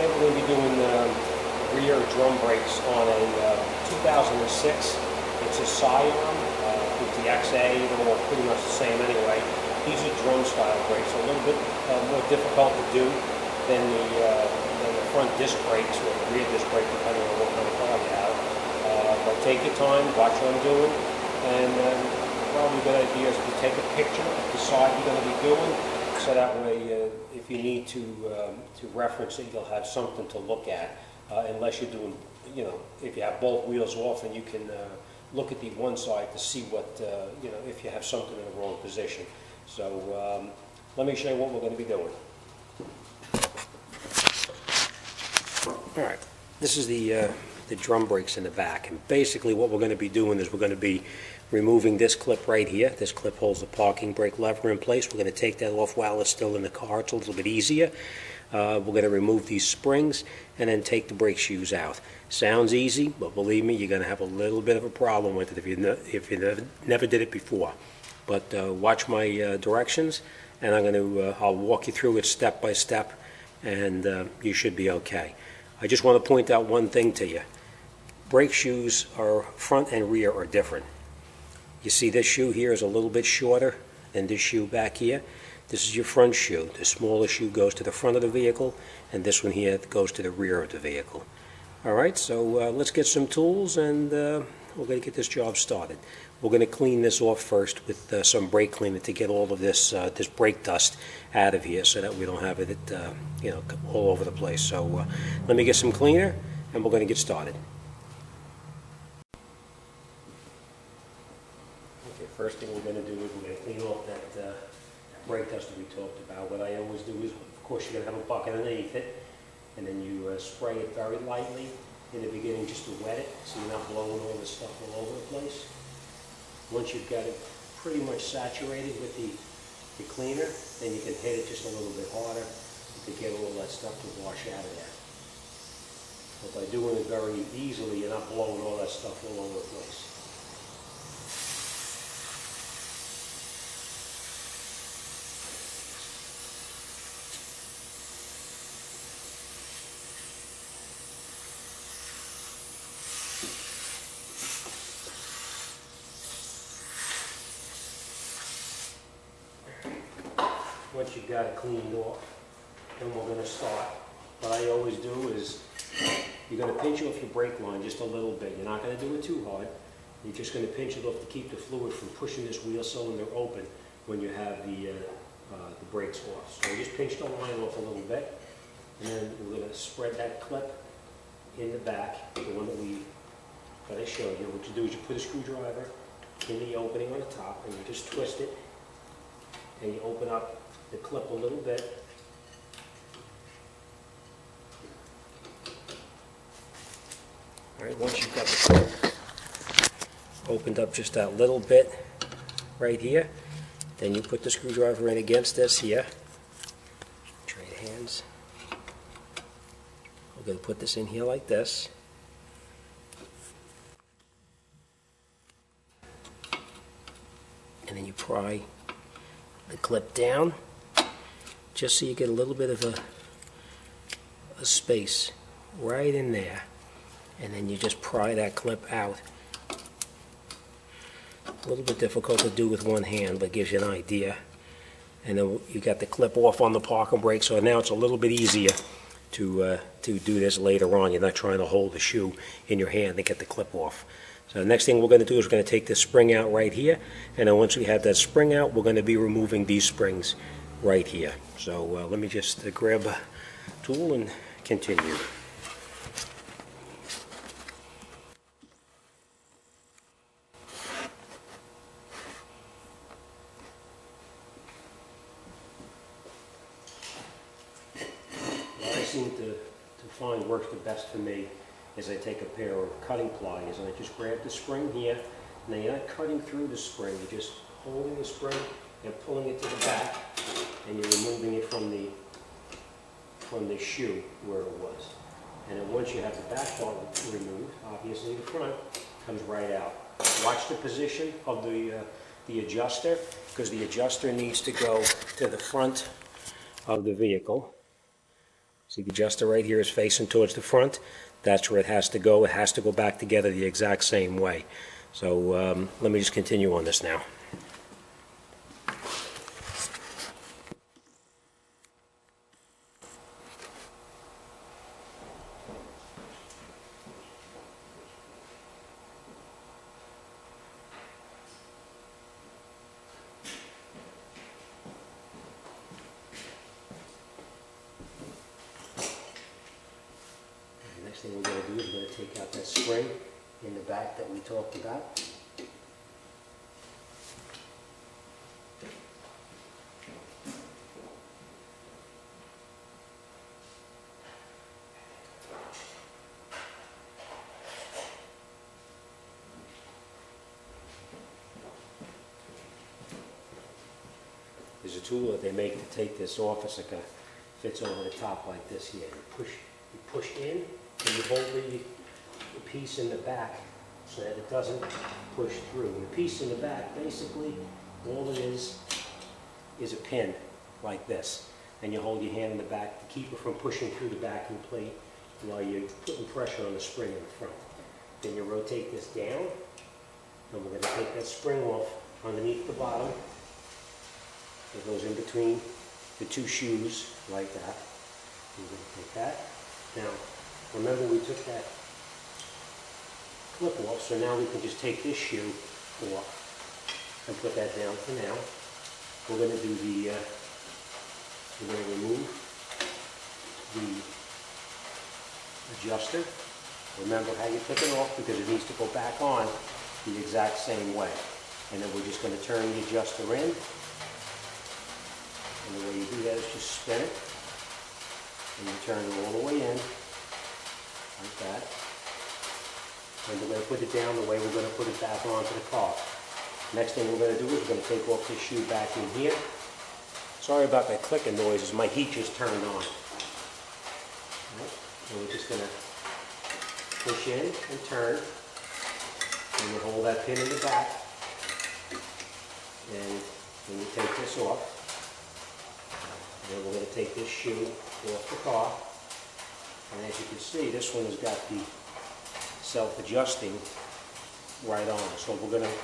Today we're going to be doing rear drum brakes on a 2006. It's a Scion XA. They're all pretty much the same anyway. These are drum style brakes, a little bit more difficult to do than the front disc brakes or the rear disc brake, depending on what kind of car you have. But take your time, watch what I'm doing, and probably a good idea is to take a picture of the side you're going to be doing, so that way if you need to reference it, you'll have something to look at, unless you're doing, if you have both wheels off, and you can look at the one side to see what, if you have something in the wrong position. So let me show you what we're going to be doing. All right, this is the drum brakes in the back, and basically what we're going to be doing is we're going to be removing this clip right here. This clip holds the parking brake lever in place. We're going to take that off while it's still in the car. It's a little bit easier. We're going to remove these springs and then take the brake shoes out. Sounds easy, but believe me, you're going to have a little bit of a problem with it if you never did it before. But watch my directions, and I'll walk you through it step by step, and you should be okay. I just want to point out one thing to you. Brake shoes are front and rear are different. You see this shoe here is a little bit shorter than this shoe back here. This is your front shoe. The smaller shoe goes to the front of the vehicle, and this one here goes to the rear of the vehicle. All right, so let's get some tools, and we're going to get this job started. We're going to clean this off first with some brake cleaner to get all of this this brake dust out of here, so that we don't have it all over the place. So let me get some cleaner, and we're going to get started. Okay, first thing we're going to do is we're going to clean off that brake dust that we talked about. What I always do is, of course, you're going to have a bucket underneath it, and then you spray it very lightly in the beginning just to wet it, so you're not blowing all this stuff all over the place. Once you've got it pretty much saturated with the cleaner, then you can hit it just a little bit harder to get all that stuff to wash out of there. But by doing it very easily, you're not blowing all that stuff all over the place. Once you've got it cleaned off, then we're going to start. What I always do is, you're going to pinch off your brake line just a little bit. You're not going to do it too hard. You're just going to pinch it off to keep the fluid from pushing this wheel cylinder open when you have the brakes off. So we just pinch the line off a little bit, and then we're going to spread that clip in the back, the one that I showed you. What you do is you put a screwdriver in the opening on the top, and you just twist it, and you open up the clip a little bit. All right, once you've got the clip opened up just that little bit right here, then you put the screwdriver in against this here. Trade hands. We're going to put this in here like this. And then you pry the clip down, just so you get a little bit of a space right in there, and then you just pry that clip out. A little bit difficult to do with one hand, but it gives you an idea. And then you got the clip off on the parking brake, so now it's a little bit easier to do this later on. You're not trying to hold the shoe in your hand to get the clip off. So the next thing we're going to do is we're going to take this spring out right here, and then once we have that spring out, we're going to be removing these springs right here. So let me just grab a tool and continue. What I seem to find works the best for me is I take a pair of cutting pliers and I just grab the spring here, and then you're not cutting through the spring, you're just holding the spring and pulling it to the back, and you're removing it from the shoe where it was. And then once you have the back part removed, obviously the front comes right out. Watch the position of the adjuster, because the adjuster needs to go to the front of the vehicle. See, the adjuster right here is facing towards the front. That's where it has to go. It has to go back together the exact same way. So let me just continue on this now. Next thing we're going to do is we're going to take out that spring in the back that we talked about. There's a tool that they make to take this off. It's like fits over the top like this here. You push in, and you hold the piece in the back so that it doesn't push through. The piece in the back, basically, all it is a pin like this. And you hold your hand in the back to keep it from pushing through the backing plate while you're putting pressure on the spring in the front. Then you rotate this down, and we're going to take that spring off underneath the bottom. It goes in between the two shoes like that. We're going to take that. Now, remember we took that clip off, so now we can just take this shoe off and put that down for now. We're going to do we're going to remove the adjuster. Remember how you took it off because it needs to go back on the exact same way. And then we're just going to turn the adjuster in. And the way you do that is just spin it. And you turn it all the way in, like that. And we're going to put it down the way we're going to put it back onto the car. Next thing we're going to do is we're going to take off this shoe back in here. Sorry about that clicking noises, my heat just turned on. Right. And we're just going to push in and turn. And you hold that pin in the back. And then you take this off. And then we're going to take this shoe off the car. And as you can see, this one has got the self-adjusting right on. So we're going to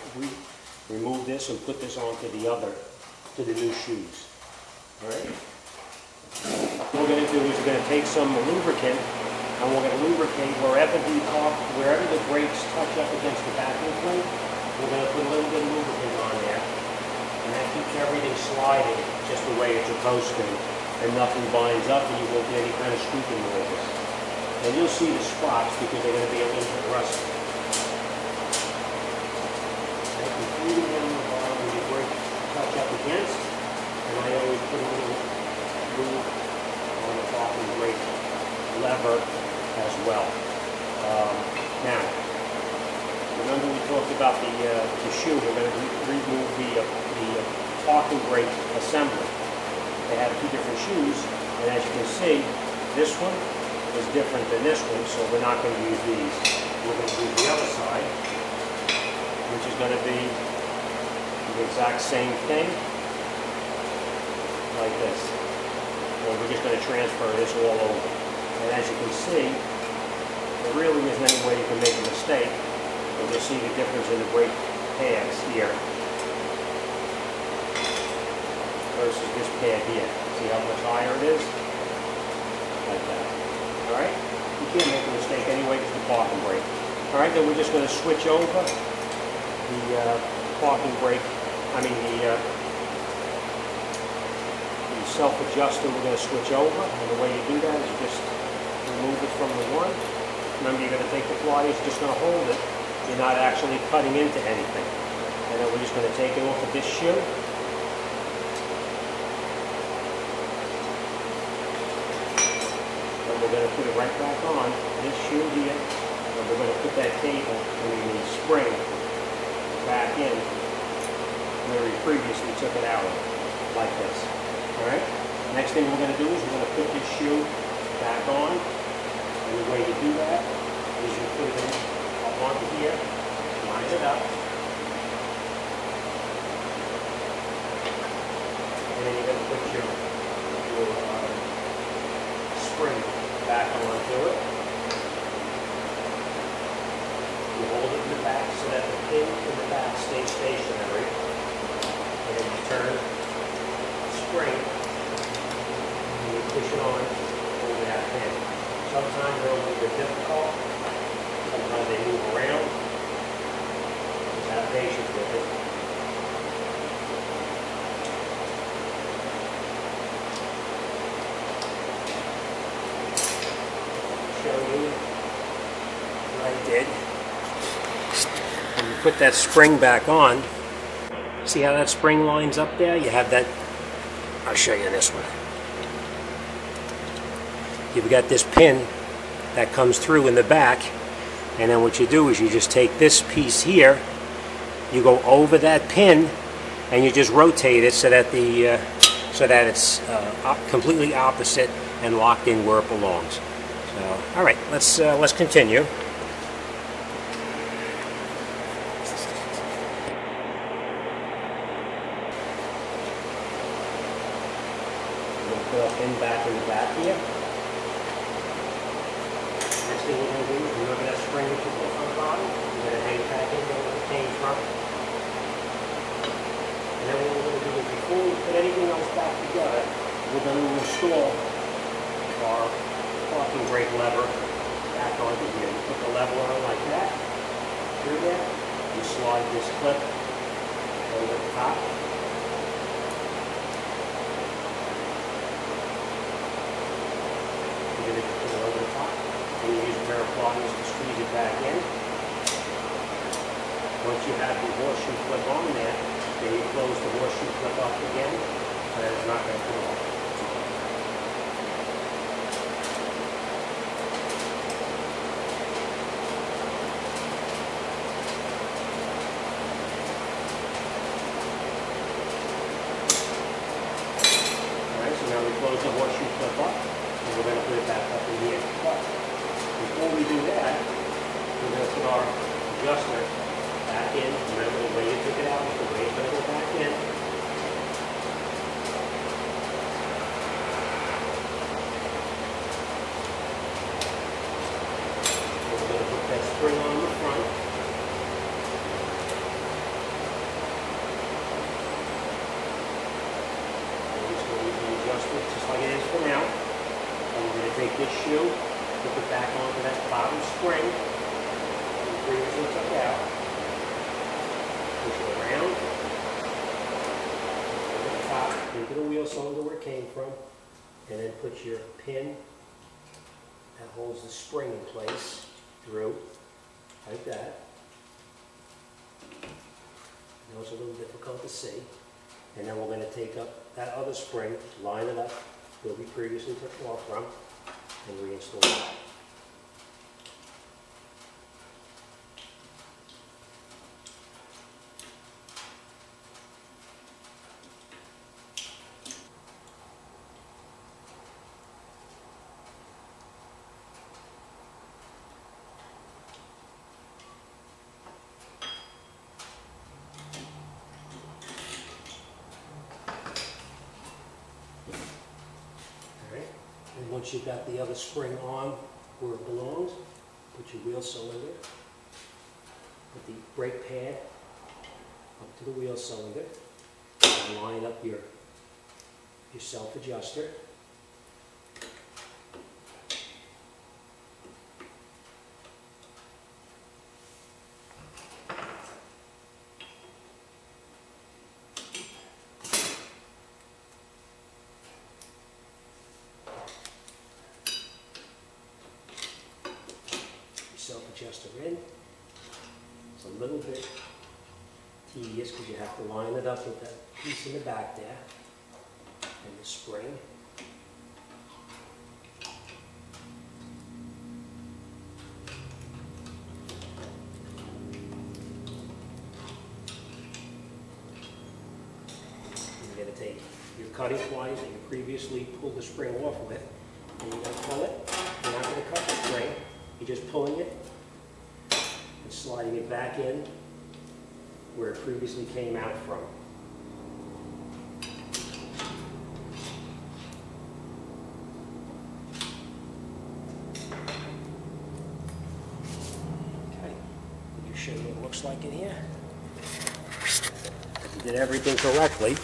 remove this and put this onto to the new shoes. All right? What we're going to do is we're going to take some lubricant and we're going to lubricate wherever the brakes touch up against the backing plate. We're going to put a little bit of lubricant on there. And that keeps everything sliding just the way it's supposed to. And nothing binds up and you won't get any kind of squeaking noises. And you'll see the spots because they're going to be a little bit rusty. And completely down the bottom where your brakes touch up against. And I always put a little lube on the parking brake lever as well. Now, remember we talked about the shoe. We're going to remove the parking brake assembly. They have two different shoes, and as you can see, this one is different than this one, so we're not going to use these. We're going to use the other side, which is going to be the exact same thing, like this. And we're just going to transfer this all over. And as you can see, there really isn't any way you can make a mistake. And you'll see the difference in the brake pads here versus this pad here. See how much higher it is? Like that. Alright? You can't make a mistake anyway, it's the parking brake. Alright, then we're just going to switch over the parking brake, the self-adjuster we're going to switch over. And the way you do that is you just remove it from the one. Remember, you're going to take the pliers, you're just going to hold it. You're not actually cutting into anything. And then we're just going to take it off of this shoe. And we're going to put it right back on this shoe here. And we're going to put that cable, the spring, back in where we previously took it out of, like this. Alright? Next thing we're going to do is we're going to put this shoe back on. And the way you do that is you put it up onto here, line it up, and then you're going to put your spring pin in the back stays stationary, and you turn the spring, and you push it on over that pin. Sometimes they're a little bit difficult, sometimes they move around. Just have patience with it. Show you what I did. When you put that spring back on, see how that spring lines up there? You have that, I'll show you this one. You've got this pin that comes through in the back, and then what you do is you just take this piece here, you go over that pin, and you just rotate it so that it's completely opposite and locked in where it belongs. So, all right, let's continue. We'll put a pin back in the back here. Next thing we're going to do is remember that spring that you put on the bottom. You're going to hang back in where it came from. And then what we're going to do is before we put anything else back together, we're going to install our parking brake lever back onto here. You put the lever on like that, through there. You slide this clip over the top. You're going to put it over the top. And you use a pair of pliers to squeeze it back in. Once you have the horseshoe clip on there, then you close the horseshoe clip up again, so that it's not going to come off. Alright, so now we close the horseshoe clip up, and we're going to put it back up in here. But before we do that, we're going to put our adjuster back in. Remember the way you took it out is the way it's going to go back in. And we're going to put that spring on the front. And we're just going to use the adjuster just like it is for now. And we're going to take this shoe, put it back onto that bottom spring that we previously took out. Push it around, over the top, into the wheel cylinder where it came from, and then put your pin that holds the spring in place through, like that. I know it's a little difficult to see. And then we're going to take up that other spring, line it up where we previously took it off from, and reinstall it. And once you've got the other spring on where it belongs, put your wheel cylinder, put the brake pad up to the wheel cylinder, and line up your self-adjuster. Self-adjuster in. It's a little bit tedious because you have to line it up with that piece in the back there and the spring. You're going to take your cutting pliers that you previously pulled the spring off with, and you're going to pull it. You're not going to cut the spring. You're just pulling it and sliding it back in where it previously came out from. Okay, let me show you what it looks like in here. If you did everything correctly,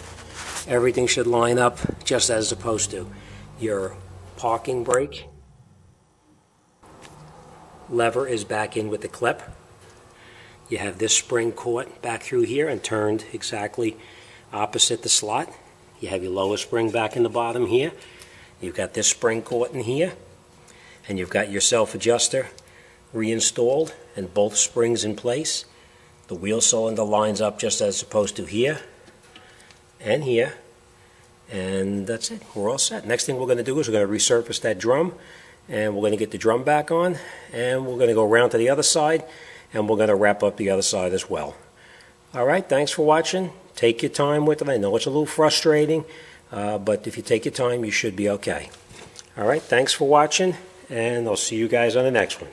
everything should line up just as supposed to. Your parking brake lever is back in with the clip. You have this spring caught back through here and turned exactly opposite the slot. You have your lower spring back in the bottom here. You've got this spring caught in here. And you've got your self-adjuster reinstalled and both springs in place. The wheel cylinder lines up just as supposed to here and here. And that's it. We're all set. Next thing we're going to do is we're going to resurface that drum, and we're going to get the drum back on, and we're going to go around to the other side, and we're going to wrap up the other side as well. All right, thanks for watching. Take your time with it. I know it's a little frustrating, but if you take your time, you should be okay. All right, thanks for watching, and I'll see you guys on the next one.